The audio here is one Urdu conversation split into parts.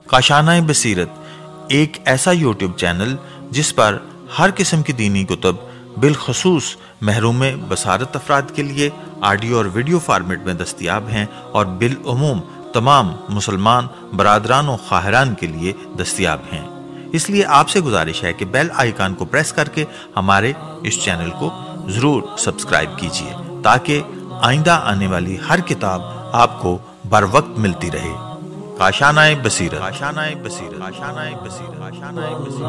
کاشانہ بصیرت ایک ایسا یوٹیوب چینل جس پر ہر قسم کی دینی کتب بالخصوص محروم بصارت افراد کے لیے آڈیو اور ویڈیو فارمیٹ میں دستیاب ہیں اور بالعموم تمام مسلمان برادران و خواہران کے لیے دستیاب ہیں۔ اس لیے آپ سے گزارش ہے کہ بیل آئیکن کو پریس کر کے ہمارے اس چینل کو ضرور سبسکرائب کیجیے تاکہ آئندہ آنے والی ہر کتاب آپ کو بر وقت ملتی رہے۔ کاشانہ بصیرت، کاشانہ بصیرت، کاشانہ بصیرت، کاشانہ بصیرت۔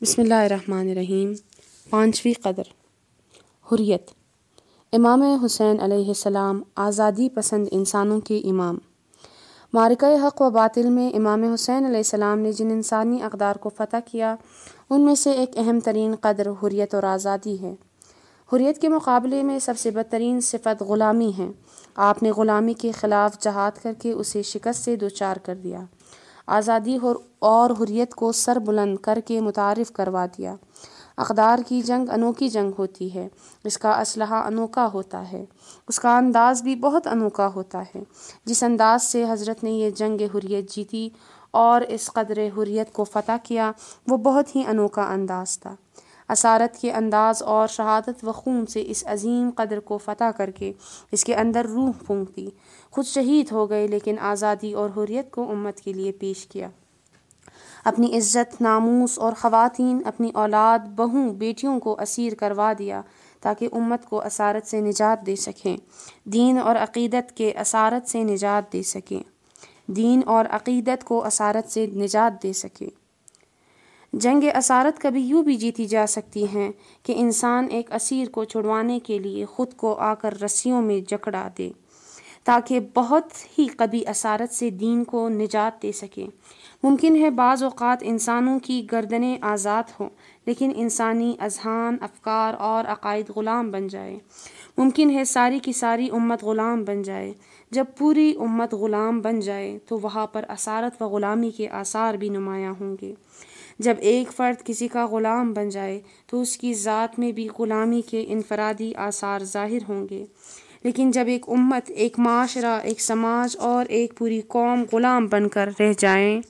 بسم اللہ الرحمن الرحیم۔ پانچویں قدر، حریت۔ امام حسین علیہ السلام آزادی پسند انسانوں کے امام۔ معرکہ حق و باطل میں امام حسین علیہ السلام نے جن انسانی اقدار کو فتح کیا ان میں سے ایک اہم ترین قدر حریت اور آزادی ہے۔ حریت کے مقابلے میں سب سے بدترین صفت غلامی ہے۔ آپ نے غلامی کے خلاف جہاد کر کے اسے شکست سے دوچار کر دیا، آزادی اور حریت کو سر بلند کر کے متعارف کروا دیا۔ اقدار کی جنگ انوکھی جنگ ہوتی ہے، اس کا اسلحہ انوکھا ہوتا ہے، اس کا انداز بھی بہت انوکھا ہوتا ہے۔ جس انداز سے حضرت نے یہ جنگ حریت جیتی اور اس قدر حریت کو فتح کیا وہ بہت ہی انوکھا انداز تھا۔ اسارت کے انداز اور شہادت و خون سے اس عظیم قدر کو فتح کر کے اس کے اندر روح پھونک دی۔ خود شہید ہو گئے لیکن آزادی اور حریت کو امت کے لیے پیش کیا۔ اپنی عزت، ناموس اور خواتین، اپنی اولاد، بہوں، بیٹیوں کو اسیر کروا دیا تاکہ امت کو اسارت سے نجات دے سکیں، دین اور عقیدت کے اسارت سے نجات دے سکیں، دین اور عقیدت کو اسارت سے نجات دے سکیں۔ جنگ اسارت کبھی یوں بھی جیتی جا سکتی ہیں کہ انسان ایک اسیر کو چھڑوانے کے لیے خود کو آ کر رسیوں میں جکڑا دے تاکہ بہت ہی کبھی اسارت سے دین کو نجات دے سکے۔ ممکن ہے بعض اوقات انسانوں کی گردنیں آزاد ہوں لیکن انسانی اذہان، افکار اور عقائد غلام بن جائے۔ ممکن ہے ساری کی ساری امت غلام بن جائے۔ جب پوری امت غلام بن جائے تو وہاں پر اسارت و غلامی کے آثار بھی نمایاں ہوں گے۔ جب ایک فرد کسی کا غلام بن جائے تو اس کی ذات میں بھی غلامی کے انفرادی آثار ظاہر ہوں گے، لیکن جب ایک امت، ایک معاشرہ، ایک سماج اور ایک پوری قوم غلام بن کر رہ جائیں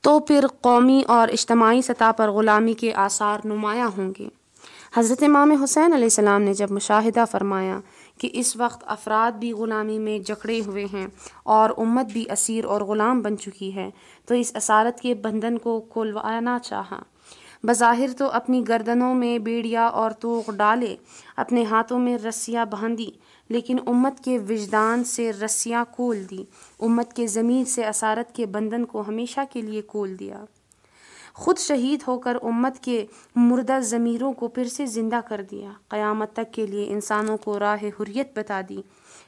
تو پھر قومی اور اجتماعی سطح پر غلامی کے آثار نمایاں ہوں گے۔ حضرت امام حسین علیہ السلام نے جب مشاہدہ فرمایا کہ اس وقت افراد بھی غلامی میں جکڑے ہوئے ہیں اور امت بھی اسیر اور غلام بن چکی ہے تو اس اسارت کے بندھن کو کھلوانا چاہا۔ بظاہر تو اپنی گردنوں میں بیڑیا اور طوق ڈالے، اپنے ہاتھوں میں رسیاں باندھی، لیکن امت کے وجدان سے رسیاں کھول دی، امت کے ضمیر سے اسارت کے بندھن کو ہمیشہ کے لیے کھول دیا۔ خود شہید ہو کر امت کے مردہ ضمیروں کو پھر سے زندہ کر دیا، قیامت تک کے لیے انسانوں کو راہ حریت بتا دی،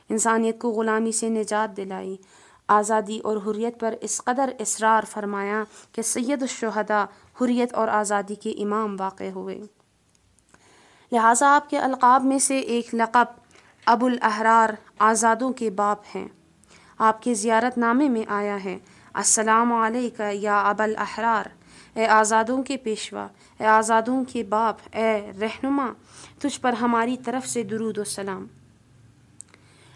انسانیت کو غلامی سے نجات دلائی، آزادی اور حریت پر اس قدر اصرار فرمایا کہ سید الشہداء حریت اور آزادی کے امام واقع ہوئے۔ لہٰذا آپ کے القاب میں سے ایک لقب ابو الاحرار، آزادوں کے باپ ہیں۔ آپ کے زیارت نامے میں آیا ہے: السلام علیک یا ابا الاحرار، اے آزادوں کے پیشوا، اے آزادوں کے باپ، اے رہنما، تجھ پر ہماری طرف سے درود و سلام۔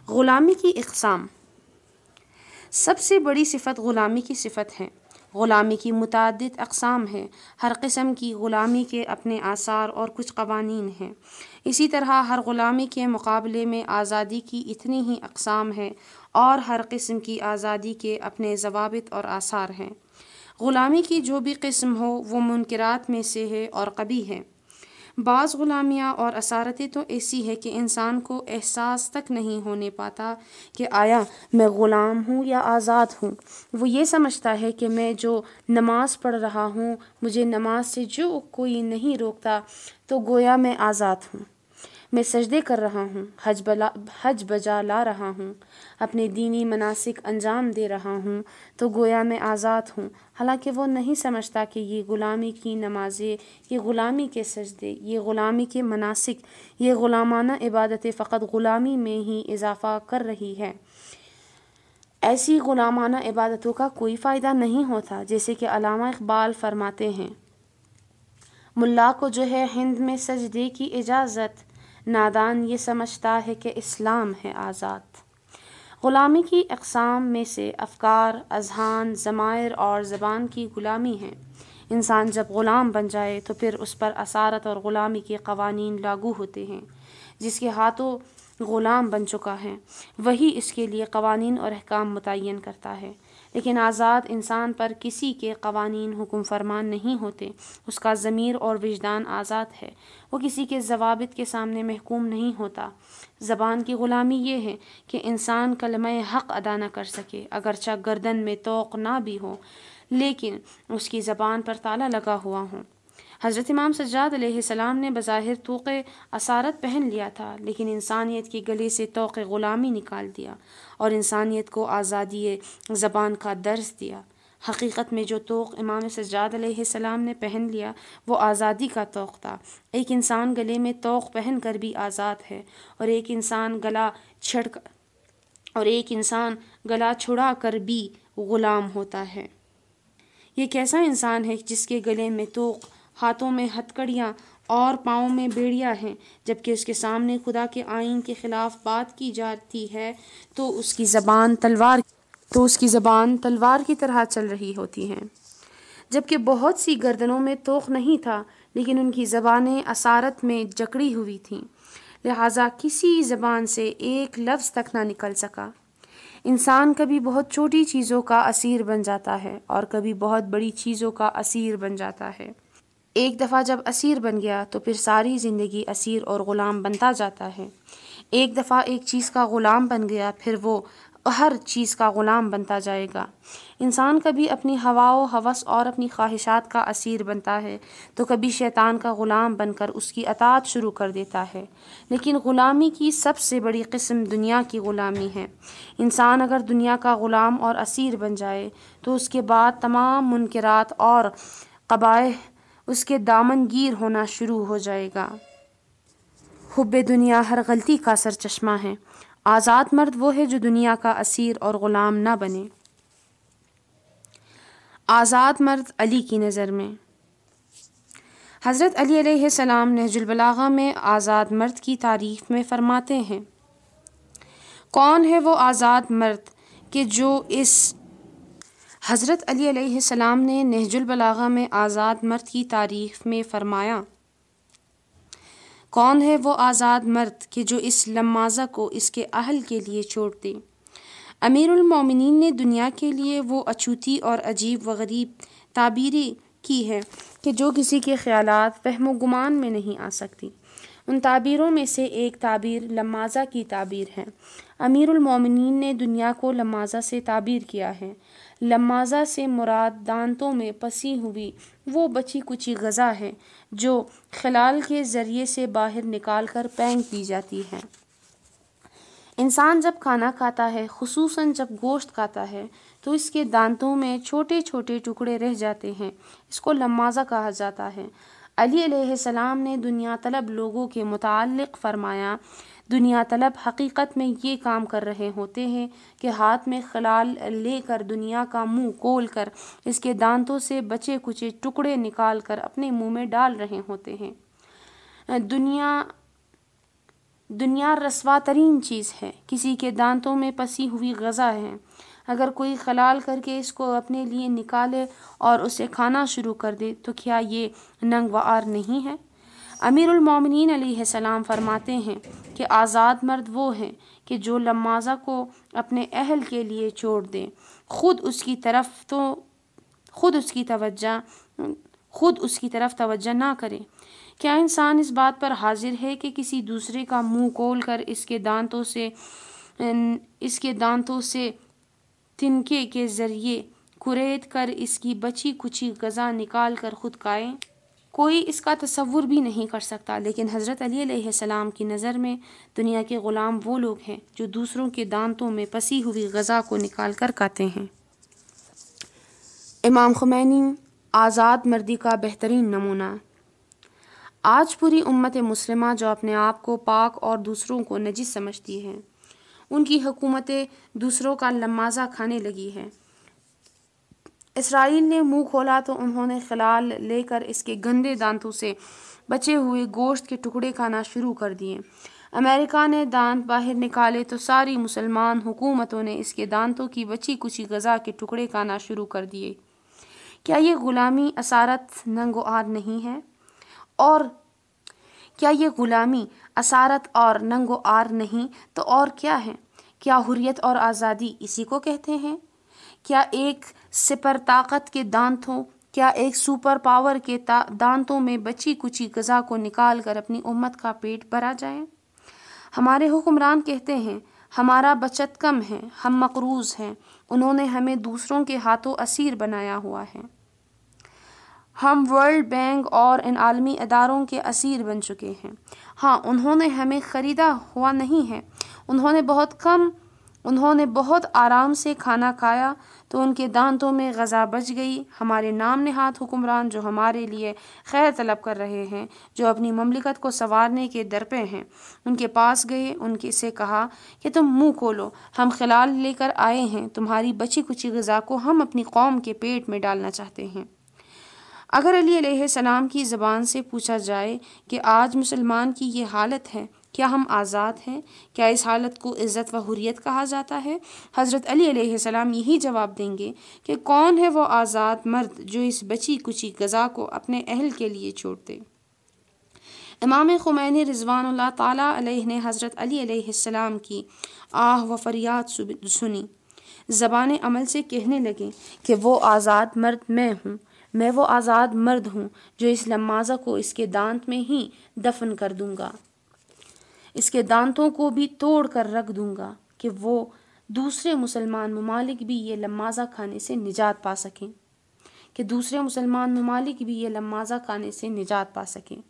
غلامی کی اقسام۔ سب سے بڑی صفت غلامی کی صفت ہے۔ غلامی کی متعدد اقسام ہیں، ہر قسم کی غلامی کے اپنے آثار اور کچھ قوانین ہیں۔ اسی طرح ہر غلامی کے مقابلے میں آزادی کی اتنی ہی اقسام ہیں اور ہر قسم کی آزادی کے اپنے ضوابط اور آثار ہیں۔ غلامی کی جو بھی قسم ہو وہ منکرات میں سے ہے اور قبیح ہے۔ بعض غلامیاں اور اسارتیں تو ایسی ہے کہ انسان کو احساس تک نہیں ہونے پاتا کہ آیا میں غلام ہوں یا آزاد ہوں۔ وہ یہ سمجھتا ہے کہ میں جو نماز پڑھ رہا ہوں، مجھے نماز سے جو کوئی نہیں روکتا تو گویا میں آزاد ہوں۔ میں سجدے کر رہا ہوں، حج بجا لا رہا ہوں، اپنے دینی مناسک انجام دے رہا ہوں، تو گویا میں آزاد ہوں، حالانکہ وہ نہیں سمجھتا کہ یہ غلامی کی نمازیں، یہ غلامی کے سجدے، یہ غلامی کے مناسک، یہ غلامانہ عبادتیں فقط غلامی میں ہی اضافہ کر رہی ہے۔ ایسی غلامانہ عبادتوں کا کوئی فائدہ نہیں ہوتا، جیسے کہ علامہ اقبال فرماتے ہیں، ملا کو جو ہے ہند میں سجدے کی اجازت، نادان یہ سمجھتا ہے کہ اسلام ہے آزاد۔ غلامی کی اقسام میں سے افکار، اذہان، ضمائر اور زبان کی غلامی ہے۔ انسان جب غلام بن جائے تو پھر اس پر اسارت اور غلامی کے قوانین لاگو ہوتے ہیں۔ جس کے ہاتھوں غلام بن چکا ہے وہی اس کے لیے قوانین اور احکام متعین کرتا ہے، لیکن آزاد انسان پر کسی کے قوانین حکم فرمان نہیں ہوتے، اس کا ضمیر اور وجدان آزاد ہے، وہ کسی کے ضوابط کے سامنے محکوم نہیں ہوتا۔ زبان کی غلامی یہ ہے کہ انسان کلمہ حق ادا نہ کر سکے، اگرچہ گردن میں طوق نہ بھی ہو، لیکن اس کی زبان پر تالا لگا ہوا ہو۔ حضرت امام سجاد علیہ السلام نے بظاہر طوق اسارت پہن لیا تھا، لیکن انسانیت کے گلے سے طوق غلامی نکال دیا اور انسانیت کو آزادی زبان کا درس دیا۔ حقیقت میں جو طوق امام سجاد علیہ السلام نے پہن لیا وہ آزادی کا طوق تھا۔ ایک انسان گلے میں طوق پہن کر بھی آزاد ہے، اور ایک انسان گلا چھڑا کر بھی غلام ہوتا ہے۔ یہ کیسا انسان ہے جس کے گلے میں طوق، ہاتھوں میں ہتکڑیاں اور پاؤں میں بیڑیاں ہیں، جبکہ اس کے سامنے خدا کے آئین کے خلاف بات کی جاتی ہے تو اس کی زبان تلوار کی طرح چل رہی ہوتی ہے۔ جبکہ بہت سی گردنوں میں طوق نہیں تھا، لیکن ان کی زبانیں اسارت میں جکڑی ہوئی تھیں، لہٰذا کسی زبان سے ایک لفظ تک نہ نکل سکا۔ انسان کبھی بہت چھوٹی چیزوں کا اسیر بن جاتا ہے اور کبھی بہت بڑی چیزوں کا اسیر بن جاتا ہے۔ ایک دفعہ جب اسیر بن گیا تو پھر ساری زندگی اسیر اور غلام بنتا جاتا ہے۔ ایک دفعہ ایک چیز کا غلام بن گیا پھر وہ ہر چیز کا غلام بنتا جائے گا۔ انسان کبھی اپنی ہوا و ہوس اور اپنی خواہشات کا اسیر بنتا ہے تو کبھی شیطان کا غلام بن کر اس کی اطاعت شروع کر دیتا ہے، لیکن غلامی کی سب سے بڑی قسم دنیا کی غلامی ہے۔ انسان اگر دنیا کا غلام اور اسیر بن جائے تو اس کے بعد تمام منکرات اور قبائح اس کے دامن گیر ہونا شروع ہو جائے گا۔ حب دنیا ہر غلطی کا سرچشمہ ہے۔ آزاد مرد وہ ہے جو دنیا کا اسیر اور غلام نہ بنے۔ آزاد مرد علی کی نظر میں۔ حضرت علی علیہ السلام نہج البلاغہ میں آزاد مرد کی تعریف میں فرماتے ہیں، کون ہے وہ آزاد مرد کہ جو اس حضرت علی علیہ السلام نے نہج البلاغہ میں آزاد مرد کی تعریف میں فرمایا، کون ہے وہ آزاد مرد کہ جو اس لمازہ کو اس کے اہل کے لیے چھوڑ دے۔ امیر المومنین نے دنیا کے لیے وہ اچھوتی اور عجیب و غریب تعبیریں کی ہے کہ جو کسی کے خیالات، فہم و گمان میں نہیں آ سکتی۔ ان تعبیروں میں سے ایک تعبیر لمازہ کی تعبیر ہے۔ امیر المومنین نے دنیا کو لمازہ سے تعبیر کیا ہے۔ لمازہ سے مراد دانتوں میں پسی ہوئی وہ بچی کچی غذا ہے جو خلال کے ذریعے سے باہر نکال کر پھینک دی جاتی ہے۔ انسان جب کھانا کھاتا ہے، خصوصاً جب گوشت کھاتا ہے، تو اس کے دانتوں میں چھوٹے چھوٹے ٹکڑے رہ جاتے ہیں، اس کو لمازہ کہا جاتا ہے۔ علی علیہ السلام نے دنیا طلب لوگوں کے متعلق فرمایا، دنیا طلب حقیقت میں یہ کام کر رہے ہوتے ہیں کہ ہاتھ میں خلال لے کر دنیا کا منہ کھول کر اس کے دانتوں سے بچے کچے ٹکڑے نکال کر اپنے منہ میں ڈال رہے ہوتے ہیں۔ دنیا رسوا ترین چیز ہے، کسی کے دانتوں میں پسی ہوئی غذا ہے۔ اگر کوئی خلال کر کے اس کو اپنے لیے نکالے اور اسے کھانا شروع کر دے تو کیا یہ ننگ و عار نہیں ہے؟ امیر المومنین علیہ السلام فرماتے ہیں کہ آزاد مرد وہ ہے کہ جو لمازہ کو اپنے اہل کے لیے چھوڑ دے، خود اس کی طرف توجہ نہ کرے۔ کیا انسان اس بات پر حاضر ہے کہ کسی دوسرے کا منہ کھول کر اس کے دانتوں سے تنکے کے ذریعے کریت کر اس کی بچی کچی غذا نکال کر خود کھائے؟ کوئی اس کا تصور بھی نہیں کر سکتا، لیکن حضرت علی علیہ السلام کی نظر میں دنیا کے غلام وہ لوگ ہیں جو دوسروں کے دانتوں میں پسی ہوئی غذا کو نکال کر کھاتے ہیں۔ امام خمینی آزاد مردی کا بہترین نمونہ۔ آج پوری امت مسلمہ جو اپنے آپ کو پاک اور دوسروں کو نجس سمجھتی ہے، ان کی حکومتیں دوسروں کا لمازہ کھانے لگی ہیں۔ اسرائیل نے منہ کھولا تو انہوں نے خلال لے کر اس کے گندے دانتوں سے بچے ہوئے گوشت کے ٹکڑے کھانا شروع کر دیے۔ امریکہ نے دانت باہر نکالے تو ساری مسلمان حکومتوں نے اس کے دانتوں کی بچی کچی غذا کے ٹکڑے کھانا شروع کر دیے۔ کیا یہ غلامی اسارت ننگ و عار نہیں ہے؟ اور کیا یہ غلامی اسارت اور ننگ و عار نہیں تو اور کیا ہے؟ کیا حریت اور آزادی اسی کو کہتے ہیں؟ کیا ایک سپر طاقت کے دانتوں، کیا ایک سپر پاور کے دانتوں میں بچی کچی غذا کو نکال کر اپنی امت کا پیٹ بھرا جائے؟ ہمارے حکمران کہتے ہیں ہمارا بچت کم ہے، ہم مقروض ہیں، انہوں نے ہمیں دوسروں کے ہاتھوں اسیر بنایا ہوا ہے، ہم ورلڈ بینک اور ان عالمی اداروں کے اسیر بن چکے ہیں۔ ہاں، انہوں نے ہمیں خریدا ہوا نہیں ہے، انہوں نے بہت آرام سے کھانا کھایا تو ان کے دانتوں میں غذا بچ گئی۔ ہمارے نام نہاد حکمران جو ہمارے لیے خیر طلب کر رہے ہیں، جو اپنی مملکت کو سنوارنے کے درپے ہیں، ان کے پاس گئے، ان سے کہا کہ تم منہ کھولو، ہم خلال لے کر آئے ہیں، تمہاری بچی کچی غذا کو ہم اپنی قوم کے پیٹ میں ڈالنا چاہتے ہیں۔ اگر علی علیہ السلام کی زبان سے پوچھا جائے کہ آج مسلمان کی یہ حالت ہے، کیا ہم آزاد ہیں؟ کیا اس حالت کو عزت و حریت کہا جاتا ہے؟ حضرت علی علیہ السلام یہی جواب دیں گے کہ کون ہے وہ آزاد مرد جو اس بچی کچی غذا کو اپنے اہل کے لیے چھوڑ دے۔ امام خمینی رضوان اللہ تعالیٰ علیہ نے حضرت علی علیہ السلام کی آہ و فریاد سنی، زبان عمل سے کہنے لگے کہ وہ آزاد مرد میں وہ آزاد مرد ہوں جو اس لمازہ کو اس کے دانت میں ہی دفن کر دوں گا، اس کے دانتوں کو بھی توڑ کر رکھ دوں گا کہ وہ دوسرے مسلمان ممالک بھی یہ لمازہ کھانے سے نجات پا سکیں،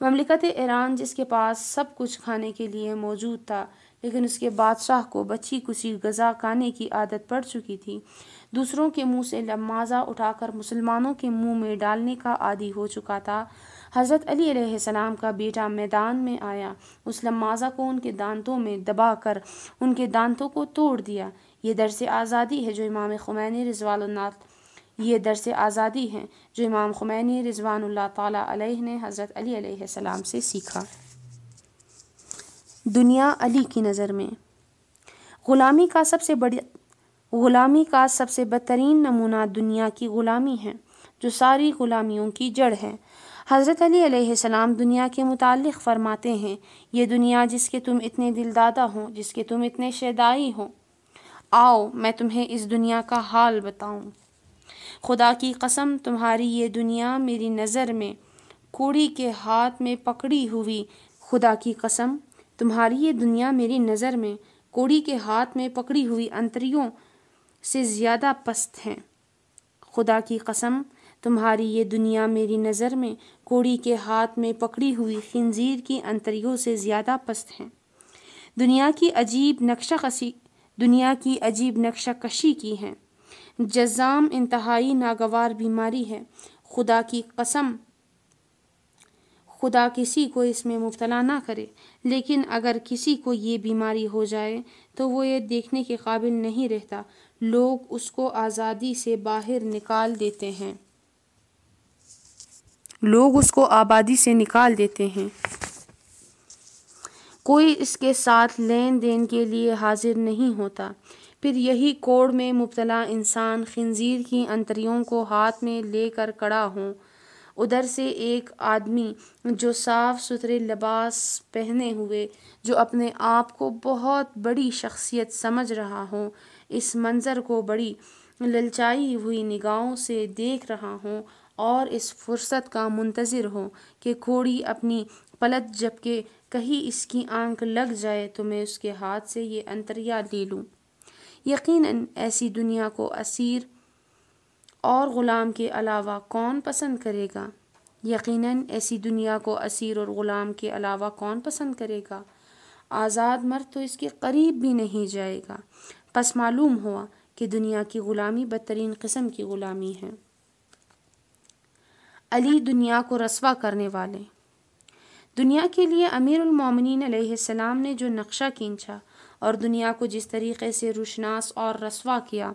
مملکت ایران جس کے پاس سب کچھ کھانے کے لیے موجود تھا، لیکن اس کے بادشاہ کو بچی کچی غذا کھانے کی عادت پڑ چکی تھی، دوسروں کے منہ سے لمازہ اٹھا کر مسلمانوں کے منہ میں ڈالنے کا عادی ہو چکا تھا۔ حضرت علی علیہ السلام کا بیٹا میدان میں آیا، اس لمازہ کو ان کے دانتوں میں دبا کر ان کے دانتوں کو توڑ دیا۔ یہ درس آزادی ہے جو امام خمینی رضوان اللہ تعالیٰ علیہ نے حضرت علی علیہ السلام سے سیکھا۔ دنیا علی کی نظر میں غلامی کا سب سے بدترین نمونہ دنیا کی غلامی ہے جو ساری غلامیوں کی جڑ ہے۔ حضرت علی علیہ السلام دنیا کے متعلق فرماتے ہیں، یہ دنیا جس کے تم اتنے دل دادا ہو، جس کے تم اتنے شیدائی ہو، آؤ میں تمہیں اس دنیا کا حال بتاؤں۔ خدا کی قسم تمہاری یہ دنیا میری نظر میں کوڑی کے ہاتھ میں پکڑی ہوئی انتریوں سے زیادہ پست ہے۔ خدا کی قسم تمہاری یہ دنیا میری نظر میں کوڑی کے ہاتھ میں پکڑی ہوئی خنزیر کی انتریوں سے زیادہ پست ہے۔ دنیا کی عجیب نقشہ کشی کی ہے، جذام انتہائی ناگوار بیماری ہے۔ خدا کی قسم خدا کسی کو اس میں مبتلا نہ کرے، لیکن اگر کسی کو یہ بیماری ہو جائے تو وہ یہ دیکھنے کے قابل نہیں رہتا، لوگ اس کو آزادی سے باہر نکال دیتے ہیں، کوئی اس کے ساتھ لین دین کے لیے حاضر نہیں ہوتا۔ پھر یہی کوڑ میں مبتلا انسان خنزیر کی انتڑیوں کو ہاتھ میں لے کر کھڑا ہو، ادھر سے ایک آدمی جو صاف ستھرے لباس پہنے ہوئے، جو اپنے آپ کو بہت بڑی شخصیت سمجھ رہا ہو، اس منظر کو بڑی للچائی ہوئی نگاہوں سے دیکھ رہا ہو اور اس فرصت کا منتظر ہو کہ کوڑی اپنی پلٹ جھپکے، کہیں اس کی آنکھ لگ جائے تو میں اس کے ہاتھ سے یہ انتڑیاں لے لوں۔ یقیناً ایسی دنیا کو اسیر اور غلام کے علاوہ کون پسند کرے گا؟ یقیناً ایسی دنیا کو اسیر اور غلام کے علاوہ کون پسند کرے گا؟ آزاد مرد تو اس کے قریب بھی نہیں جائے گا۔ پس معلوم ہوا کہ دنیا کی غلامی بدترین قسم کی غلامی ہے۔ علی دنیا کو رسوا کرنے والے۔ دنیا کے لیے امیر المومنین علیہ السلام نے جو نقشہ کھینچا اور دنیا کو جس طریقے سے روشناس اور رسوا کیا،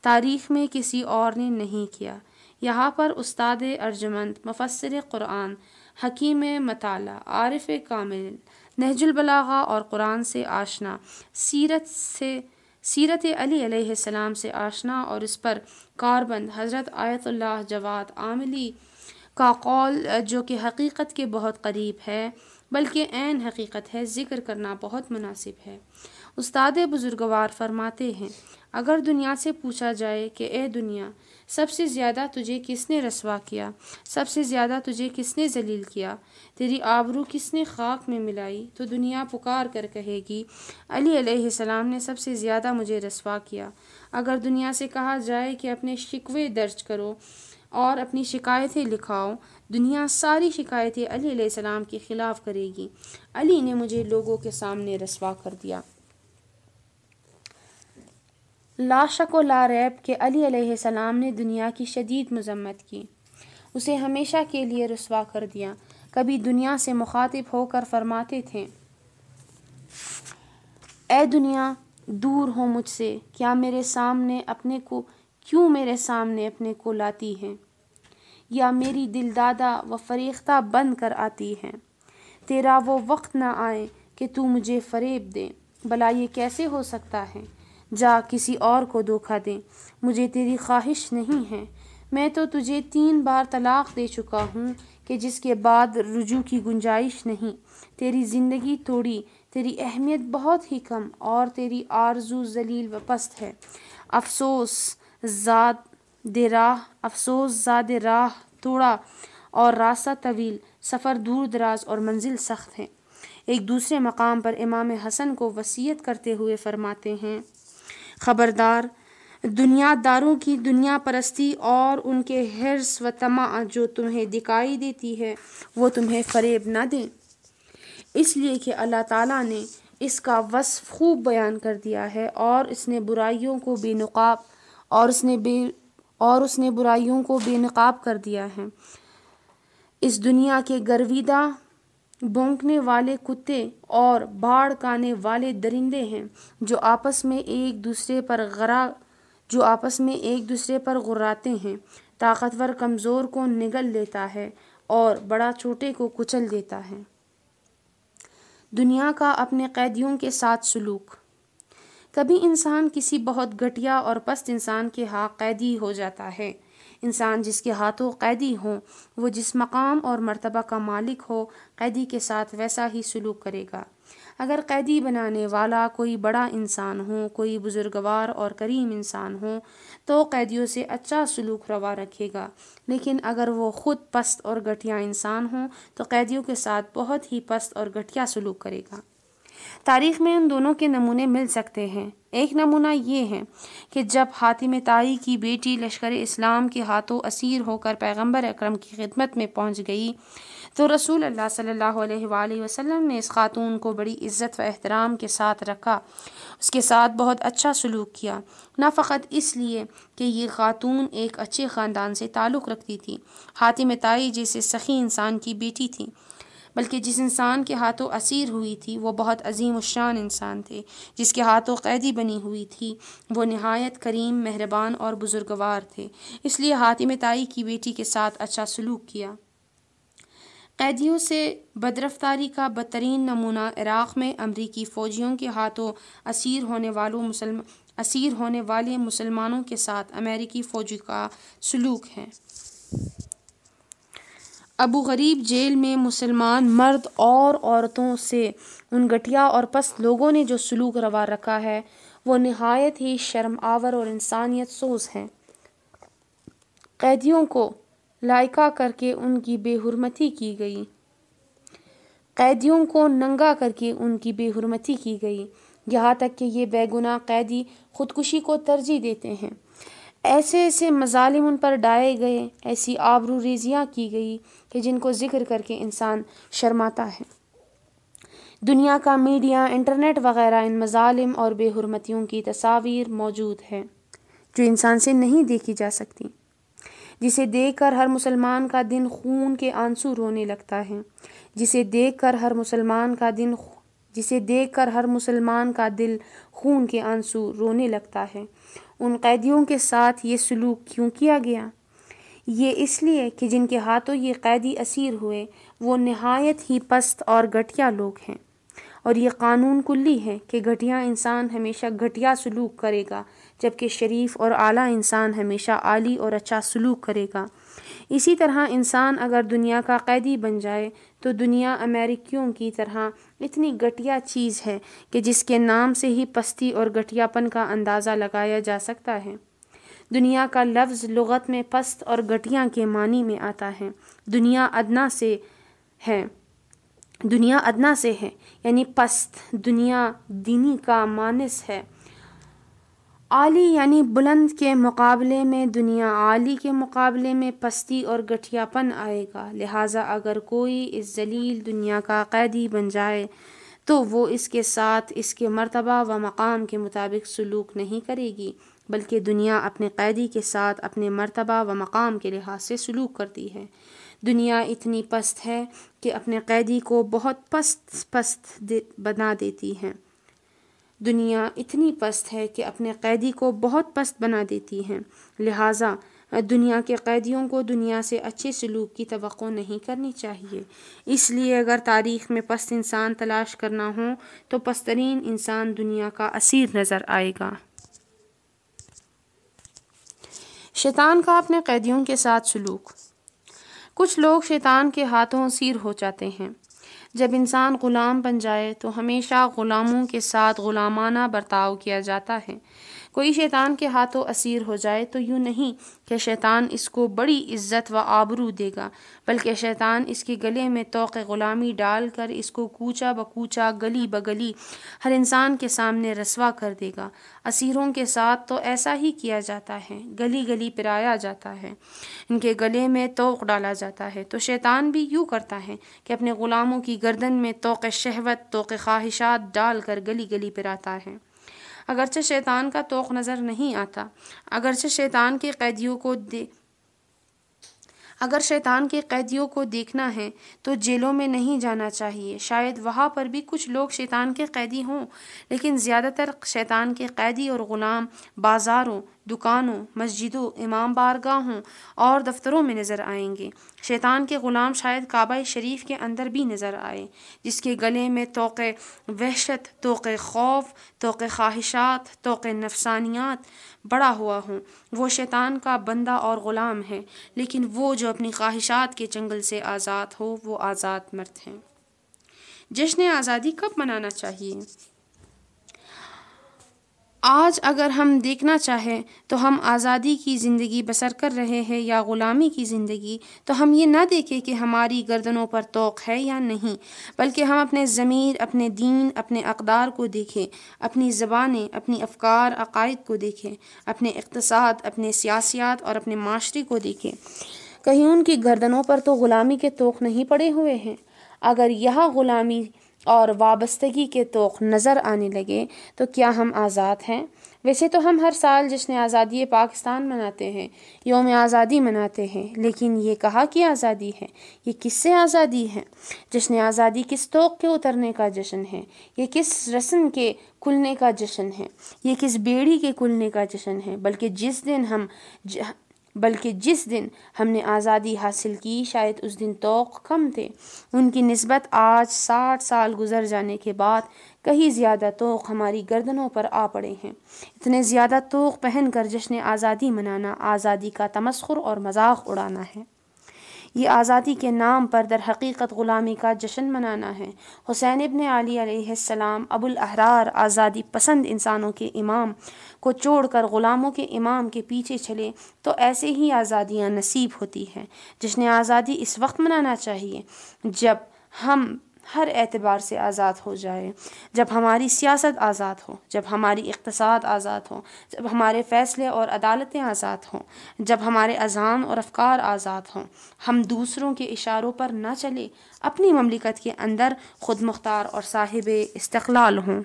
تاریخ میں کسی اور نے نہیں کیا۔ یہاں پر استاد ارجمند، مفسر قرآن، حکیم مطالعہ، عارف کامل، نہج البلاغہ اور قرآن سے آشنا، سیرت علی علیہ السلام سے آشنا اور اس پر کاربند حضرت آیت اللہ جواد عاملی کا قول جو کہ حقیقت کے بہت قریب ہے بلکہ عین حقیقت ہے، ذکر کرنا بہت مناسب ہے۔ استاد بزرگوار فرماتے ہیں، اگر دنیا سے پوچھا جائے کہ اے دنیا، سب سے زیادہ تجھے کس نے رسوا کیا، سب سے زیادہ تجھے کس نے ذلیل کیا، تیری آبرو کس نے خاک میں ملائی، تو دنیا پکار کر کہے گی علی علیہ السلام نے سب سے زیادہ مجھے رسوا کیا۔ اگر دنیا سے کہا جائے کہ اپنے شکوے درج کرو اور اپنی شکایتیں لکھاؤ، دنیا ساری شکایتیں علی علیہ السلام کے خلاف کرے گی، علی نے مجھے لوگوں کے سامنے رسوا کر دیا۔ لا شک و لا ریب کہ علی علیہ السلام نے دنیا کی شدید مذمت کی، اسے ہمیشہ کے لیے رسوا کر دیا۔ کبھی دنیا سے مخاطب ہو کر فرماتے تھے، اے دنیا، دور ہو مجھ سے، کیوں میرے سامنے اپنے کو لاتی ہے، یا میری دل دادا و فریختہ بند کر آتی ہے۔ تیرا وہ وقت نہ آئے کہ تو مجھے فریب دے، بھلا یہ کیسے ہو سکتا ہے؟ جا کسی اور کو دھوکہ دے، مجھے تیری خواہش نہیں ہے۔ میں تو تجھے 3 بار طلاق دے چکا ہوں کہ جس کے بعد رجوع کی گنجائش نہیں۔ تیری زندگی تھوڑی، تیری اہمیت بہت ہی کم اور تیری آرزو ذلیل و پست ہے۔ افسوس زاد راہ تھوڑا اور راستہ طویل، سفر دور دراز اور منزل سخت ہے۔ ایک دوسرے مقام پر امام حسن کو وصیت کرتے ہوئے فرماتے ہیں، خبردار، دنیا داروں کی دنیا پرستی اور ان کے حرص و طمع جو تمہیں دکھائی دیتی ہے وہ تمہیں فریب نہ دیں، اس لیے کہ اللہ تعالیٰ نے اس کا وصف خوب بیان کر دیا ہے اور اس نے برائیوں کو بے نقاب کر دیا ہے۔ اس دنیا کے گرویدہ بھونکنے والے کتے اور بھاڑ کھانے والے درندے ہیں جو آپس میں ایک دوسرے پر غراتے ہیں۔ طاقتور کمزور کو نگل لیتا ہے اور بڑا چھوٹے کو کچل دیتا ہے۔ دنیا کا اپنے قیدیوں کے ساتھ سلوک۔ کبھی انسان کسی بہت گھٹیا اور پست انسان کے ہاں قیدی ہو جاتا ہے۔ انسان جس کے ہاتھوں قیدی ہوں، وہ جس مقام اور مرتبہ کا مالک ہو، قیدی کے ساتھ ویسا ہی سلوک کرے گا۔ اگر قیدی بنانے والا کوئی بڑا انسان ہو، کوئی بزرگوار اور کریم انسان ہو، تو قیدیوں سے اچھا سلوک روا رکھے گا، لیکن اگر وہ خود پست اور گھٹیا انسان ہو تو قیدیوں کے ساتھ بہت ہی پست اور گھٹیا سلوک کرے گا۔ تاریخ میں ان دونوں کے نمونے مل سکتے ہیں۔ ایک نمونہ یہ ہے کہ جب حاتم طائی کی بیٹی لشکر اسلام کے ہاتھوں اسیر ہو کر پیغمبر اکرم کی خدمت میں پہنچ گئی تو رسول اللہ صلی اللہ علیہ وآلہ وسلم نے اس خاتون کو بڑی عزت و احترام کے ساتھ رکھا، اس کے ساتھ بہت اچھا سلوک کیا، نہ فقط اس لیے کہ یہ خاتون ایک اچھے خاندان سے تعلق رکھتی تھی، حاتم طائی جیسے سخی انسان کی بیٹی تھی، بلکہ جس انسان کے ہاتھوں اسیر ہوئی تھی وہ بہت عظیم الشان انسان تھے، جس کے ہاتھوں قیدی بنی ہوئی تھی وہ نہایت کریم، مہربان اور بزرگوار تھے، اس لیے حاتم طائی کی بیٹی کے ساتھ اچھا سلوک کیا۔ قیدیوں سے بدرفتاری کا بدترین نمونہ عراق میں امریکی فوجیوں کے ہاتھوں اسیر ہونے والے مسلمانوں کے ساتھ امریکی فوجی کا سلوک ہے۔ ابو غریب جیل میں مسلمان مرد اور عورتوں سے ان گھٹیا اور پست لوگوں نے جو سلوک روا رکھا ہے وہ نہایت ہی شرم آور اور انسانیت سوز ہے۔ قیدیوں کو لائکا کر کے ان کی بے حرمتی کی گئی، قیدیوں کو ننگا کر کے ان کی بے حرمتی کی گئی، یہاں تک کہ یہ بے گناہ قیدی خودکشی کو ترجیح دیتے ہیں۔ ایسے ایسے مظالم ان پر ڈائے گئے، ایسی آبرو ریزیاں کی گئی کہ جن کو ذکر کر کے انسان شرماتا ہے۔ دنیا کا میڈیا، انٹرنیٹ وغیرہ ان مظالم اور بے حرمتیوں کی تصاویر موجود ہے جو انسان سے نہیں دیکھی جا سکتی، جسے دیکھ کر ہر مسلمان کا دل خون کے آنسو رونے لگتا ہے، جسے دیکھ کر ہر مسلمان کا دل خون کے آنسو رونے لگتا ہے۔ ان قیدیوں کے ساتھ یہ سلوک کیوں کیا گیا؟ یہ اس لیے کہ جن کے ہاتھوں یہ قیدی اسیر ہوئے وہ نہایت ہی پست اور گھٹیا لوگ ہیں، اور یہ قانون کلی ہے کہ گھٹیا انسان ہمیشہ گھٹیا سلوک کرے گا، جبکہ شریف اور اعلیٰ انسان ہمیشہ عالی اور اچھا سلوک کرے گا۔ اسی طرح انسان اگر دنیا کا قیدی بن جائے تو دنیا امریکیوں کی طرح اتنی گھٹیا چیز ہے کہ جس کے نام سے ہی پستی اور گھٹیا پن کا اندازہ لگایا جا سکتا ہے۔ دنیا کا لفظ لغت میں پست اور گھٹیا کے معنی میں آتا ہے۔ دنیا ادنا سے ہے یعنی پست، دنیا دینی کا مانس ہے۔ عالی یعنی بلند کے مقابلے میں دنیا عالی کے مقابلے میں پستی اور گھٹیا پن آئے گا۔ لہٰذا اگر کوئی اس ذلیل دنیا کا قیدی بن جائے تو وہ اس کے ساتھ اس کے مرتبہ و مقام کے مطابق سلوک نہیں کرے گی، بلکہ دنیا اپنے قیدی کے ساتھ اپنے مرتبہ و مقام کے لحاظ سے سلوک کرتی ہے۔ دنیا اتنی پست ہے کہ اپنے قیدی کو بہت پست بنا دیتی ہے۔ دنیا اتنی پست ہے کہ اپنے قیدی کو بہت پست بنا دیتی ہے، لہٰذا دنیا کے قیدیوں کو دنیا سے اچھے سلوک کی توقع نہیں کرنی چاہیے۔ اس لیے اگر تاریخ میں پست انسان تلاش کرنا ہو تو پست ترین انسان دنیا کا اسیر نظر آئے گا۔ شیطان کا اپنے قیدیوں کے ساتھ سلوک۔ کچھ لوگ شیطان کے ہاتھوں اسیر ہو جاتے ہیں۔ جب انسان غلام بن جائے تو ہمیشہ غلاموں کے ساتھ غلامانہ برتاؤ کیا جاتا ہے۔ کوئی شیطان کے ہاتھوں اسیر ہو جائے تو یوں نہیں کہ شیطان اس کو بڑی عزت و آبرو دے گا، بلکہ شیطان اس کے گلے میں طوق غلامی ڈال کر اس کو کوچہ بکوچہ، گلی بگلی ہر انسان کے سامنے رسوا کر دے گا۔ اسیروں کے ساتھ تو ایسا ہی کیا جاتا ہے، گلی گلی پرایا جاتا ہے، ان کے گلے میں طوق ڈالا جاتا ہے۔ تو شیطان بھی یوں کرتا ہے کہ اپنے غلاموں کی گردن میں طوق شہوت، طوق خواہشات ڈال کر گلی گلی پراتا ہے۔ اگرچہ شیطان کا طوق نظر نہیں آتا، اگر شیطان کے قیدیوں کو دیکھنا ہے تو جیلوں میں نہیں جانا چاہیے۔ شاید وہاں پر بھی کچھ لوگ شیطان کے قیدی ہوں، لیکن زیادہ تر شیطان کے قیدی اور غلام بازاروں، دکانوں، مسجدوں، امام بارگاہوں اور دفتروں میں نظر آئیں گے۔ شیطان کے غلام شاید کعبہ شریف کے اندر بھی نظر آئے، جس کے گلے میں طوق وحشت، طوق خوف، طوق خواہشات، طوق نفسانیات بڑا ہوا ہوں۔ وہ شیطان کا بندہ اور غلام ہے، لیکن وہ جو اپنی خواہشات کے چنگل سے آزاد ہو وہ آزاد مرد ہیں۔ جشن آزادی کب منانا چاہیے؟ آج اگر ہم دیکھنا چاہیں تو ہم آزادی کی زندگی بسر کر رہے ہیں یا غلامی کی زندگی، تو ہم یہ نہ دیکھیں کہ ہماری گردنوں پر طوق ہے یا نہیں، بلکہ ہم اپنے ضمیر، اپنے دین، اپنے اقدار کو دیکھیں، اپنی زبانیں، اپنی افکار، عقائد کو دیکھیں، اپنے اقتصاد، اپنے سیاسیات اور اپنے معاشرے کو دیکھیں۔ کہیں ان کی گردنوں پر تو غلامی کے طوق نہیں پڑے ہوئے ہیں؟ اگر یہاں غلامی اور وابستگی کے طوق نظر آنے لگے تو کیا ہم آزاد ہیں؟ ویسے تو ہم ہر سال جشن آزادی پاکستان مناتے ہیں، یوم آزادی مناتے ہیں، لیکن یہ کہاں کی آزادی ہے؟ یہ کس سے آزادی ہے؟ جشن آزادی کس طوق کے اترنے کا جشن ہے؟ یہ کس رسن کے کھلنے کا جشن ہے؟ یہ کس بیڑی کے کھلنے کا جشن ہے؟ بلکہ جس دن ہم نے آزادی حاصل کی شاید اس دن طوق کم تھے، ان کی نسبت آج 60 سال گزر جانے کے بعد کہیں زیادہ طوق ہماری گردنوں پر آ پڑے ہیں۔ اتنے زیادہ طوق پہن کر جشن آزادی منانا آزادی کا تمسخر اور مذاق اڑانا ہے۔ یہ آزادی کے نام پر در حقیقت غلامی کا جشن منانا ہے۔ حسین ابن علی علیہ السلام ابو الاحرار آزادی پسند انسانوں کے امام کو چھوڑ کر غلاموں کے امام کے پیچھے چلے تو ایسے ہی آزادیاں نصیب ہوتی ہیں۔ جشن آزادی اس وقت منانا چاہیے جب ہم ہر اعتبار سے آزاد ہو جائے، جب ہماری سیاست آزاد ہو، جب ہماری اقتصاد آزاد ہو، جب ہمارے فیصلے اور عدالتیں آزاد ہوں، جب ہمارے اذہان اور افکار آزاد ہوں، ہم دوسروں کے اشاروں پر نہ چلے، اپنی مملکت کے اندر خود مختار اور صاحب استقلال ہوں۔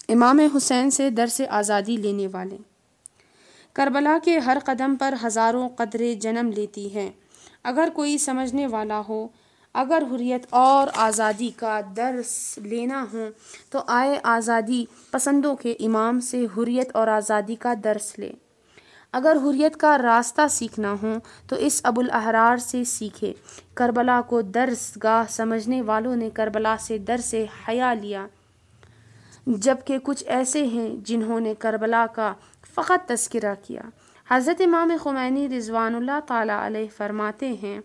امام حسین سے درس آزادی لینے والے۔ کربلا کے ہر قدم پر ہزاروں قدریں جنم لیتی ہیں۔ اگر کوئی سمجھنے والا ہو، اگر حریت اور آزادی کا درس لینا ہو تو آئے آزادی پسندوں کے امام سے حریت اور آزادی کا درس لے۔ اگر حریت کا راستہ سیکھنا ہو تو اس ابو الاحرار سے سیکھے۔ کربلا کو درس گاہ سمجھنے والوں نے کربلا سے درس حیا لیا، جبکہ کچھ ایسے ہیں جنہوں نے کربلا کا فقط تذکرہ کیا۔ حضرت امام خمینی رضوان اللہ تعالی علیہ فرماتے ہیں،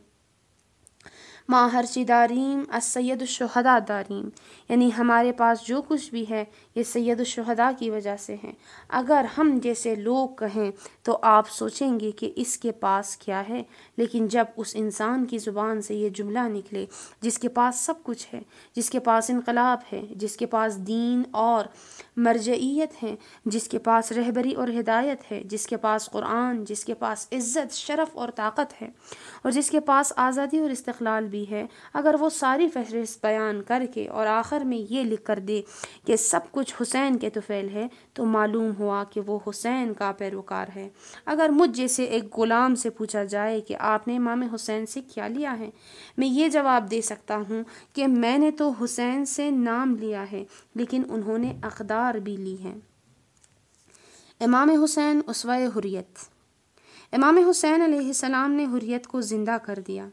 ما ہرچی داریم از سید الشہداء داریم، یعنی ہمارے پاس جو کچھ بھی ہے یہ سید الشہداء کی وجہ سے ہے۔ اگر ہم جیسے لوگ کہیں تو آپ سوچیں گے کہ اس کے پاس کیا ہے، لیکن جب اس انسان کی زبان سے یہ جملہ نکلے جس کے پاس سب کچھ ہے، جس کے پاس انقلاب ہے، جس کے پاس دین اور مرجعیت ہے، جس کے پاس رہبری اور ہدایت ہے، جس کے پاس قرآن، جس کے پاس عزت، شرف اور طاقت ہے، اور جس کے پاس آزادی اور استقلال بھی ہے، اگر وہ ساری فہرست بیان کر کے اور آخر میں یہ لکھ کر دے کہ سب کچھ حسین کے طفیل ہے، تو معلوم ہوا کہ وہ حسین کا پیروکار ہے۔ اگر مجھ جیسے ایک غلام سے پوچھا جائے کہ آپ نے امام حسین سے کیا لیا ہے، میں یہ جواب دے سکتا ہوں کہ میں نے تو حسین سے نام لیا ہے، لیکن انہوں نے اقدار بھی لی ہیں۔ امام حسین اسوہ حریت۔ امام حسین علیہ السلام نے حریت کو زندہ کر دیا۔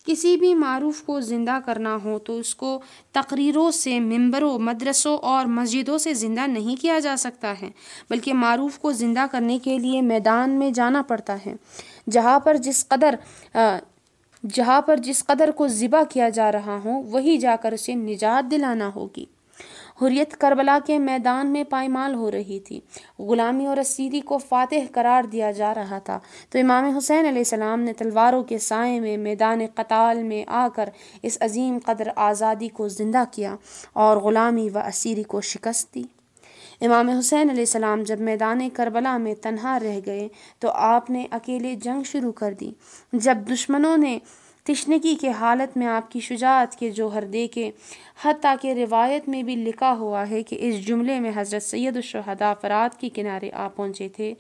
کسی بھی معروف کو زندہ کرنا ہو تو اس کو تقریروں سے، ممبروں، مدرسوں اور مسجدوں سے زندہ نہیں کیا جا سکتا ہے، بلکہ معروف کو زندہ کرنے کے لیے میدان میں جانا پڑتا ہے، جہاں پر جس قدر کو ذبح کیا جا رہا ہو وہی جا کر اسے نجات دلانا ہوگی۔ حریت کربلا کے میدان میں پائمال ہو رہی تھی، غلامی اور اسیری کو فاتح قرار دیا جا رہا تھا، تو امام حسین علیہ السلام نے تلواروں کے سائے میں میدان قتال میں آ کر اس عظیم قدر آزادی کو زندہ کیا اور غلامی و اسیری کو شکست دی۔ امام حسین علیہ السلام جب میدان کربلا میں تنہا رہ گئے تو آپ نے اکیلے جنگ شروع کر دی۔ جب دشمنوں نے تشنگی کے حالت میں آپ کی شجاعت کے جوہر دیکھے، حتیٰ کہ روایت میں بھی لکھا ہوا ہے کہ اس جملے میں حضرت سید الشہداء فرات کے کنارے آ پہنچے تھے،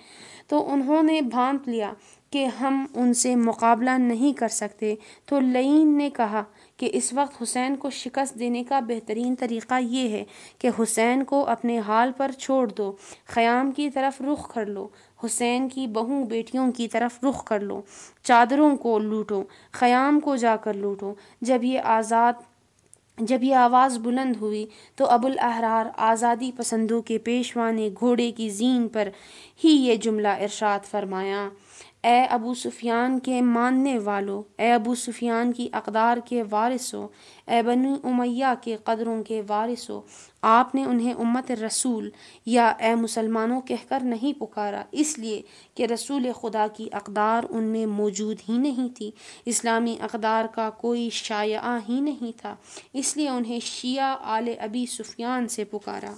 تو انہوں نے بھانپ لیا کہ ہم ان سے مقابلہ نہیں کر سکتے، تو لعین نے کہا کہ اس وقت حسین کو شکست دینے کا بہترین طریقہ یہ ہے کہ حسین کو اپنے حال پر چھوڑ دو، خیام کی طرف رخ کر لو، حسین کی بہو بیٹیوں کی طرف رخ کر لو، چادروں کو لوٹو، خیام کو جا کر لوٹو۔ جب یہ آواز بلند ہوئی تو ابو الاحرار آزادی پسندوں کے پیشوا نے گھوڑے کی زین پر ہی یہ جملہ ارشاد فرمایا، اے ابو سفیان کے ماننے والو، اے ابو سفیان کی اقدار کے وارثو، اے بنی امیہ کے قدروں کے وارثو، آپ نے انہیں امت رسول یا اے مسلمانوں کہہ کر نہیں پکارا، اس لیے کہ رسول خدا کی اقدار ان میں موجود ہی نہیں تھی، اسلامی اقدار کا کوئی شائعہ ہی نہیں تھا، اس لیے انہیں شیعہ آل ابی سفیان سے پکارا۔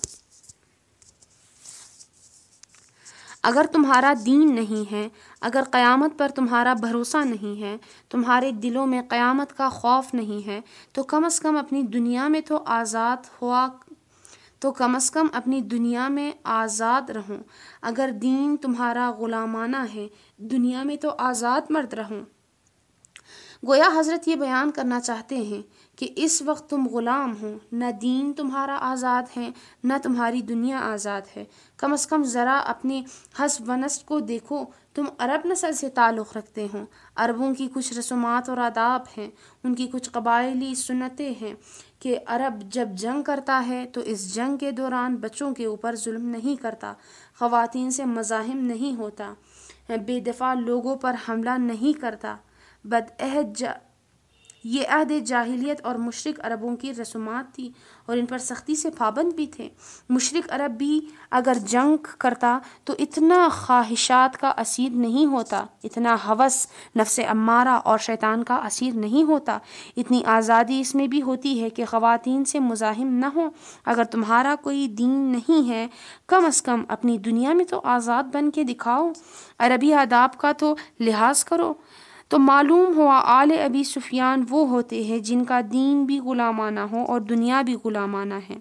اگر تمہارا دین نہیں ہے، اگر قیامت پر تمہارا بھروسہ نہیں ہے، تمہارے دلوں میں قیامت کا خوف نہیں ہے، تو کم از کم اپنی دنیا میں تو اپنی دنیا میں آزاد رہو۔ اگر دین تمہارا غلامانہ ہے، دنیا میں تو آزاد مرد رہو۔ گویا حضرت یہ بیان کرنا چاہتے ہیں کہ اس وقت تم غلام ہو، نہ دین تمہارا آزاد ہے، نہ تمہاری دنیا آزاد ہے۔ کم از کم ذرا اپنے حسب و نسب کو دیکھو، تم عرب نسل سے تعلق رکھتے ہو، عربوں کی کچھ رسومات اور آداب ہیں، ان کی کچھ قبائلی سنتیں ہیں کہ عرب جب جنگ کرتا ہے تو اس جنگ کے دوران بچوں کے اوپر ظلم نہیں کرتا، خواتین سے مزاحم نہیں ہوتا، بے دفاع لوگوں پر حملہ نہیں کرتا، بدعہد یہ عہد جاہلیت اور مشرک عربوں کی رسومات تھی اور ان پر سختی سے پابند بھی تھے۔ مشرک عرب بھی اگر جنگ کرتا تو اتنا خواہشات کا اسیر نہیں ہوتا، اتنا ہوس نفس امارہ اور شیطان کا اسیر نہیں ہوتا، اتنی آزادی اس میں بھی ہوتی ہے کہ خواتین سے مزاحم نہ ہو۔ اگر تمہارا کوئی دین نہیں ہے، کم از کم اپنی دنیا میں تو آزاد بن کے دکھاؤ، عربی آداب کا تو لحاظ کرو۔ تو معلوم ہوا آل ابی سفیان وہ ہوتے ہیں جن کا دین بھی غلامانہ ہو اور دنیا بھی غلامانہ ہے،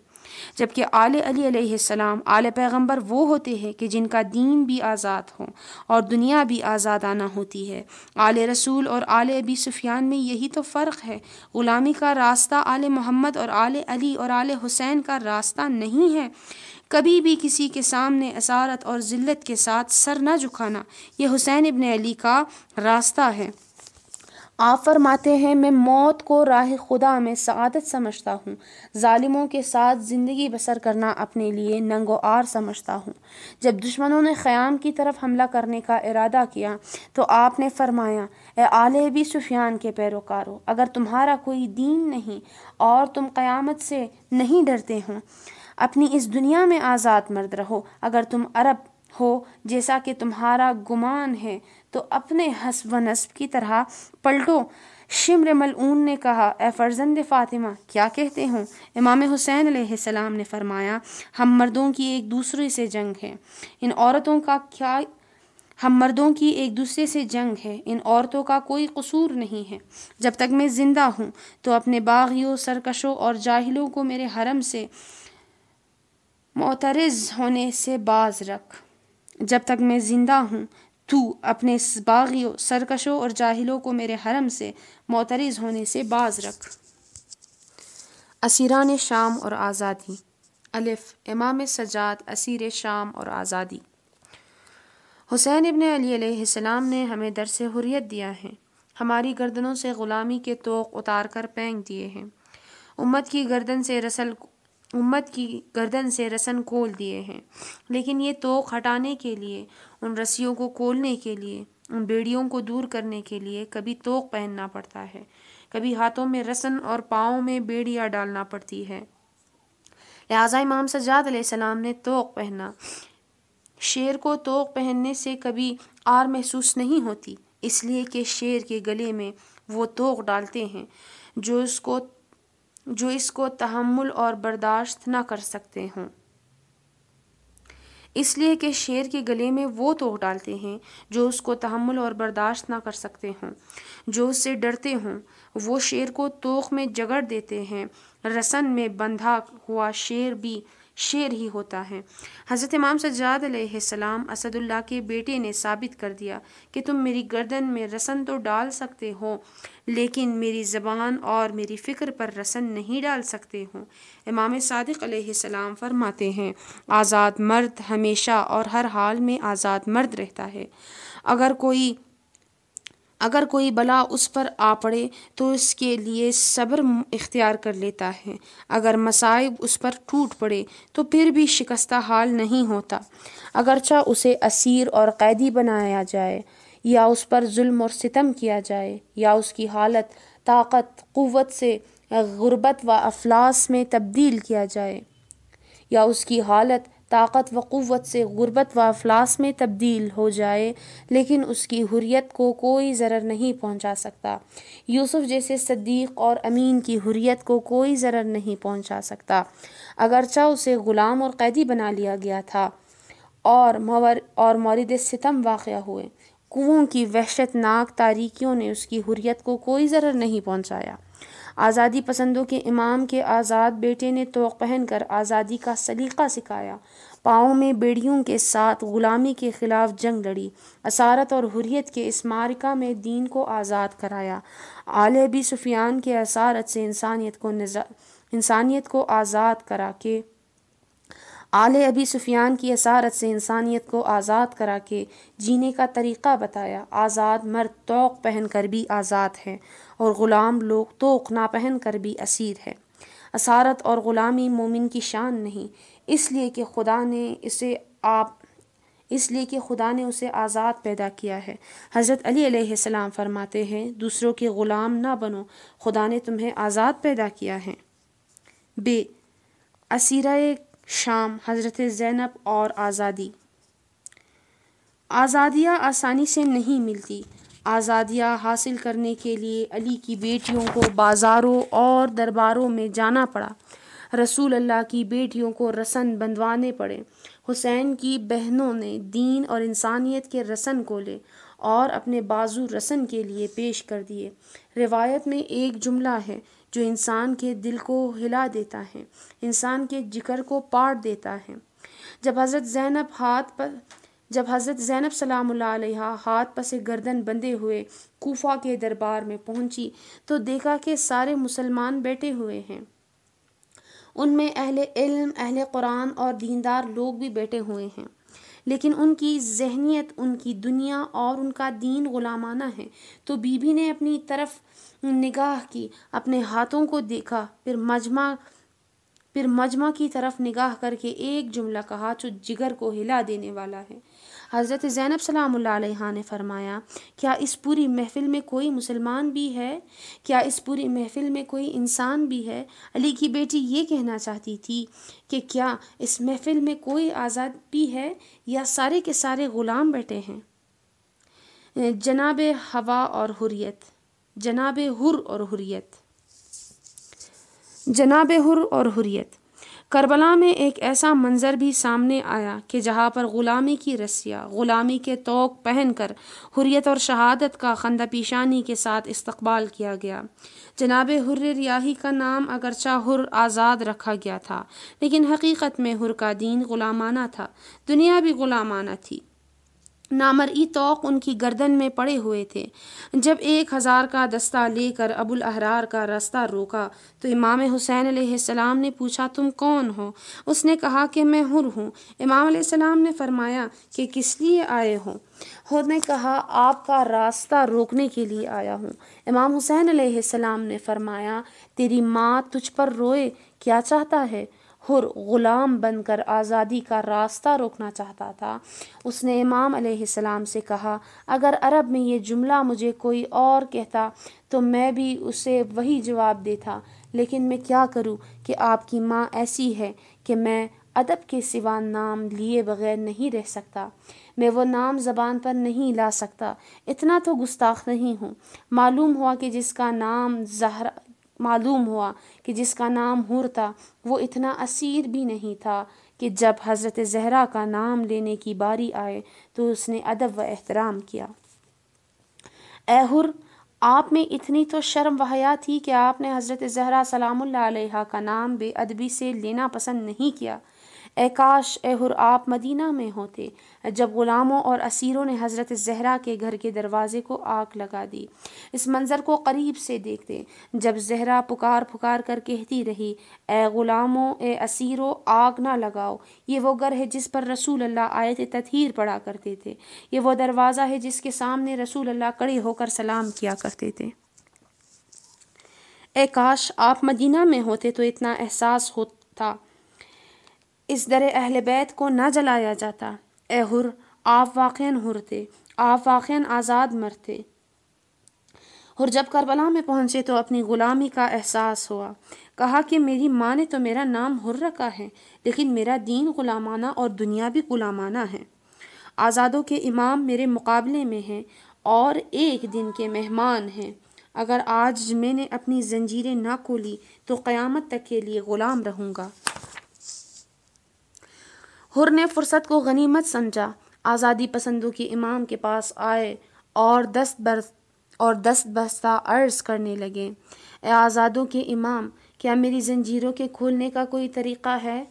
جبکہ آل علی علیہ السلام آل پیغمبر وہ ہوتے ہیں کہ جن کا دین بھی آزاد ہو اور دنیا بھی آزادانہ ہوتی ہے۔ آل رسول اور آل ابی سفیان میں یہی تو فرق ہے۔ غلامی کا راستہ آل محمد اور آل علی اور آل حسین کا راستہ نہیں ہے۔ کبھی بھی کسی کے سامنے اسارت اور ذلت کے ساتھ سر نہ جھکانا، یہ حسین ابن علی کا راستہ ہے۔ آپ فرماتے ہیں میں موت کو راہ خدا میں سعادت سمجھتا ہوں، ظالموں کے ساتھ زندگی بسر کرنا اپنے لیے ننگ و عار سمجھتا ہوں۔ جب دشمنوں نے خیام کی طرف حملہ کرنے کا ارادہ کیا تو آپ نے فرمایا اے آل ابی سفیان کے پیروکارو، اگر تمہارا کوئی دین نہیں اور تم قیامت سے نہیں ڈرتے ہو، اپنی اس دنیا میں آزاد مرد رہو۔ اگر تم عرب ہو جیسا کہ تمہارا گمان ہے تو اپنے حسب و نسب کی طرح پلٹو۔ شمر ملعون نے کہا اے فرزند فاطمہ کیا کہتے ہو؟ امام حسین علیہ السلام نے فرمایا ہم مردوں کی ایک دوسرے سے جنگ ہے، ان عورتوں کا کیا؟ ہم مردوں کی ایک دوسرے سے جنگ ہے، ان عورتوں کا کوئی قصور نہیں ہے۔ جب تک میں زندہ ہوں تو اپنے باغیوں، سرکشوں اور جاہلوں کو میرے حرم سے معترض ہونے سے باز رکھ۔ جب تک میں زندہ ہوں تو اپنے باغیوں، سرکشوں اور جاہلوں کو میرے حرم سے معترض ہونے سے باز رکھ۔ اسیران شام اور آزادی۔ الف امام سجاد اسیر شام اور آزادی۔ حسین ابن علی علیہ السلام نے ہمیں درس حریت دیا ہے، ہماری گردنوں سے غلامی کے طوق اتار کر پھینک دیے ہیں، امت کی گردن سے رسن کھول دیے ہیں، لیکن یہ طوق ہٹانے کے لیے، ان رسیوں کو کھولنے کے لیے، ان بیڑیوں کو دور کرنے کے لیے کبھی طوق پہننا پڑتا ہے، کبھی ہاتھوں میں رسن اور پاؤں میں بیڑیاں ڈالنا پڑتی ہے۔ لہٰذا امام سجاد علیہ السلام نے طوق پہنا۔ شیر کو طوق پہننے سے کبھی آر محسوس نہیں ہوتی، اس لیے کہ شیر کے گلے میں وہ طوق ڈالتے ہیں جو اس کو تحمل اور برداشت نہ کر سکتے ہوں۔ اس لیے کہ شیر کے گلے میں وہ طوق ڈالتے ہیں جو اس کو تحمل اور برداشت نہ کر سکتے ہوں، جو اس سے ڈرتے ہوں، وہ شیر کو طوق میں جگڑ دیتے ہیں۔ رسن میں بندھا ہوا شیر بھی شیر ہی ہوتا ہے۔ حضرت امام سجاد علیہ السلام اسد اللہ کے بیٹے نے ثابت کر دیا کہ تم میری گردن میں رسن تو ڈال سکتے ہو لیکن میری زبان اور میری فکر پر رسن نہیں ڈال سکتے ہو۔ امام صادق علیہ السلام فرماتے ہیں آزاد مرد ہمیشہ اور ہر حال میں آزاد مرد رہتا ہے۔ اگر کوئی بلا اس پر آ پڑے تو اس کے لیے صبر اختیار کر لیتا ہے، اگر مصائب اس پر ٹوٹ پڑے تو پھر بھی شکستہ حال نہیں ہوتا، اگرچہ اسے اسیر اور قیدی بنایا جائے یا اس پر ظلم اور ستم کیا جائے یا اس کی حالت طاقت قوت سے غربت و افلاس میں تبدیل کیا جائے ہو جائے، لیکن اس کی حریت کو کوئی ضرر نہیں پہنچا سکتا۔ یوسف جیسے صدیق اور امین کی حریت کو کوئی ضرر نہیں پہنچا سکتا، اگرچہ اسے غلام اور قیدی بنا لیا گیا تھا اور مورد ستم واقع ہوئے۔ کنوؤں کی وحشت ناک تاریکیوں نے اس کی حریت کو کوئی ضرر نہیں پہنچایا۔ آزادی پسندوں کے امام کے آزاد بیٹے نے طوق پہن کر آزادی کا سلیقہ سکھایا، پاؤں میں بیڑیوں کے ساتھ غلامی کے خلاف جنگ لڑی، اسارت اور حریت کے اس معرکہ میں دین کو آزاد کرایا۔ آل ابی سفیان کے اسارت سے انسانیت کو آزاد کرا کے جینے کا طریقہ بتایا۔ آزاد مرد طوق پہن کر بھی آزاد ہے اور غلام لوگ طوق نہ پہن کر بھی اسیر ہے۔ اسارت اور غلامی مومن کی شان نہیں، اس لیے کہ خدا نے اس لیے کہ خدا نے اسے آزاد پیدا کیا ہے۔ حضرت علی علیہ السلام فرماتے ہیں دوسروں کے غلام نہ بنو، خدا نے تمہیں آزاد پیدا کیا ہے۔ ب اسیرہ شام حضرت زینب اور آزادی۔ آزادیاں آسانی سے نہیں ملتی۔ آزادیاں حاصل کرنے کے لیے علی کی بیٹیوں کو بازاروں اور درباروں میں جانا پڑا، رسول اللہ کی بیٹیوں کو رسن بندھوانے پڑے، حسین کی بہنوں نے دین اور انسانیت کے رسن کھولے اور اپنے بازو رسن کے لیے پیش کر دیے۔ روایت میں ایک جملہ ہے جو انسان کے دل کو ہلا دیتا ہے، انسان کے جگر کو پاٹ دیتا ہے۔ جب حضرت زینب سلام اللہ علیہا ہاتھ پس گردن بندھے ہوئے کوفہ کے دربار میں پہنچی تو دیکھا کہ سارے مسلمان بیٹھے ہوئے ہیں، ان میں اہل علم، اہل قرآن اور دیندار لوگ بھی بیٹھے ہوئے ہیں، لیکن ان کی ذہنیت، ان کی دنیا اور ان کا دین غلامانہ ہے۔ تو بی بی نے اپنی طرف نگاہ کی، اپنے ہاتھوں کو دیکھا، پھر مجمع کی طرف نگاہ کر کے ایک جملہ کہا جو جگر کو ہلا دینے والا ہے۔ حضرت زینب سلام اللہ علیہا نے فرمایا، کیا اس پوری محفل میں کوئی مسلمان بھی ہے؟ کیا اس پوری محفل میں کوئی انسان بھی ہے؟ علی کی بیٹی یہ کہنا چاہتی تھی کہ کیا اس محفل میں کوئی آزاد بھی ہے یا سارے کے سارے غلام بیٹھے ہیں؟ جناب ہوا اور حریت۔ جناب حر اور حریت۔ کربلا میں ایک ایسا منظر بھی سامنے آیا کہ جہاں پر غلامی کی رسیاں، غلامی کے طوق پہن کر حریت اور شہادت کا خندہ پیشانی کے ساتھ استقبال کیا گیا۔ جناب حر ریاحی کا نام اگرچہ حر آزاد رکھا گیا تھا، لیکن حقیقت میں حر کا دین غلامانہ تھا، دنیا بھی غلامانہ تھی۔ نامرئی طوق ان کی گردن میں پڑے ہوئے تھے۔ جب 1000 کا دستہ لے کر ابو الاحرار کا راستہ روکا تو امام حسین علیہ السلام نے پوچھا تم کون ہو؟ اس نے کہا کہ میں حر ہوں۔ امام علیہ السلام نے فرمایا کہ کس لیے آئے ہو؟ حر نے کہا آپ کا راستہ روکنے کے لیے آیا ہوں۔ امام حسین علیہ السلام نے فرمایا تیری ماں تجھ پر روئے، کیا چاہتا ہے؟ حر غلام بن کر آزادی کا راستہ روکنا چاہتا تھا۔ اس نے امام علیہ السلام سے کہا اگر عرب میں یہ جملہ مجھے کوئی اور کہتا تو میں بھی اسے وہی جواب دیتا، لیکن میں کیا کروں کہ آپ کی ماں ایسی ہے کہ میں ادب کے سوا نام لیے بغیر نہیں رہ سکتا، میں وہ نام زبان پر نہیں لا سکتا، اتنا تو گستاخ نہیں ہوں۔ معلوم ہوا کہ جس کا نام حر تھا وہ اتنا اسیر بھی نہیں تھا کہ جب حضرت زہرا کا نام لینے کی باری آئے تو اس نے ادب و احترام کیا۔ اے حر، آپ میں اتنی تو شرم و حیا تھی کہ آپ نے حضرت زہرا سلام اللہ علیہا کا نام بے ادبی سے لینا پسند نہیں کیا۔ اے کاش اے حر آپ مدینہ میں ہوتے جب غلاموں اور اسیروں نے حضرت زہرا کے گھر کے دروازے کو آگ لگا دی۔ اس منظر کو قریب سے دیکھتے جب زہرا پکار کر کہتی رہی اے غلاموں، اے اسیروں، آگ نہ لگاؤ، یہ وہ گھر ہے جس پر رسول اللہ آیت تطہیر پڑھا کرتے تھے، یہ وہ دروازہ ہے جس کے سامنے رسول اللہ کھڑے ہو کر سلام کیا کرتے تھے۔ اے کاش آپ مدینہ میں ہوتے تو اتنا احساس ہوتا، اس در اہل بیت کو نہ جلایا جاتا۔ اے حر، آپ واقعاً حر تھے، آپ واقعاً آزاد مرد تھے۔ حر جب کربلا میں پہنچے تو اپنی غلامی کا احساس ہوا، کہا کہ میری ماں نے تو میرا نام حر رکھا ہے، لیکن میرا دین غلامانہ اور دنیا بھی غلامانہ ہے۔ آزادوں کے امام میرے مقابلے میں ہیں اور ایک دن کے مہمان ہیں۔ اگر آج میں نے اپنی زنجیریں نہ کھولی تو قیامت تک کے لیے غلام رہوں گا۔ حر نے فرصت کو غنیمت سمجھا، آزادی پسندوں کے امام کے پاس آئے اور دست بستہ عرض کرنے لگے، اے آزادوں کے امام، کیا میری زنجیروں کے کھولنے کا کوئی طریقہ ہے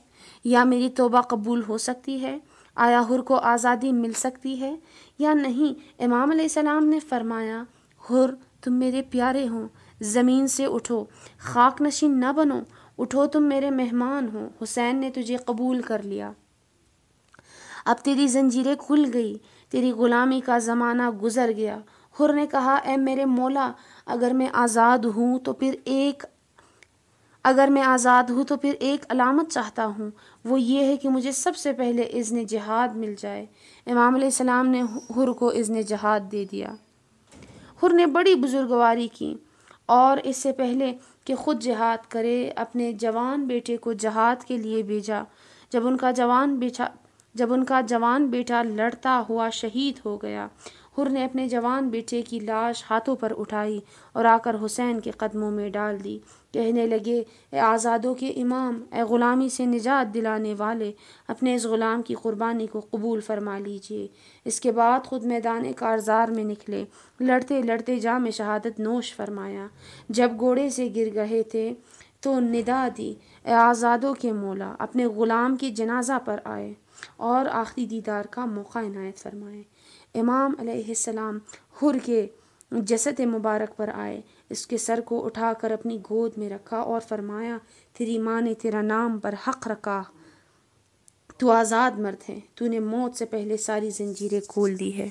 یا میری توبہ قبول ہو سکتی ہے؟ آیا حر کو آزادی مل سکتی ہے یا نہیں؟ امام علیہ السلام نے فرمایا حر تم میرے پیارے ہو، زمین سے اٹھو، خاک نشین نہ بنو، اٹھو، تم میرے مہمان ہو، حسین نے تجھے قبول کر لیا، اب تیری زنجیریں کھل گئی، تیری غلامی کا زمانہ گزر گیا۔ حر نے کہا اے میرے مولا، اگر میں آزاد ہوں تو پھر ایک اگر میں آزاد ہوں تو پھر ایک علامت چاہتا ہوں، وہ یہ ہے کہ مجھے سب سے پہلے اذن جہاد مل جائے۔ امام علیہ السلام نے حر کو اذن جہاد دے دیا۔ حر نے بڑی بزرگواری کی اور اس سے پہلے کہ خود جہاد کرے اپنے جوان بیٹے کو جہاد کے لیے بھیجا۔ جب ان کا جوان بیٹا لڑتا ہوا شہید ہو گیا، حر نے اپنے جوان بیٹے کی لاش ہاتھوں پر اٹھائی اور آ کر حسین کے قدموں میں ڈال دی۔ کہنے لگے، اے آزادوں کے امام، اے غلامی سے نجات دلانے والے، اپنے اس غلام کی قربانی کو قبول فرما لیجئے۔ اس کے بعد خود میدان کارزار میں نکلے، لڑتے لڑتے جام شہادت نوش فرمایا۔ جب گھوڑے سے گر گئے تھے تو ندا دی، اے آزادوں کے مولا، اپنے غلام کی جنازہ پر آئے اور آخری دیدار کا موقع عنایت فرمائے۔ امام علیہ السلام حر کے جسد مبارک پر آئے، اس کے سر کو اٹھا کر اپنی گود میں رکھا اور فرمایا، تیری ماں نے تیرا نام پر حق رکھا، تو آزاد مرد ہے، تو نے موت سے پہلے ساری زنجیریں کھول دی ہے۔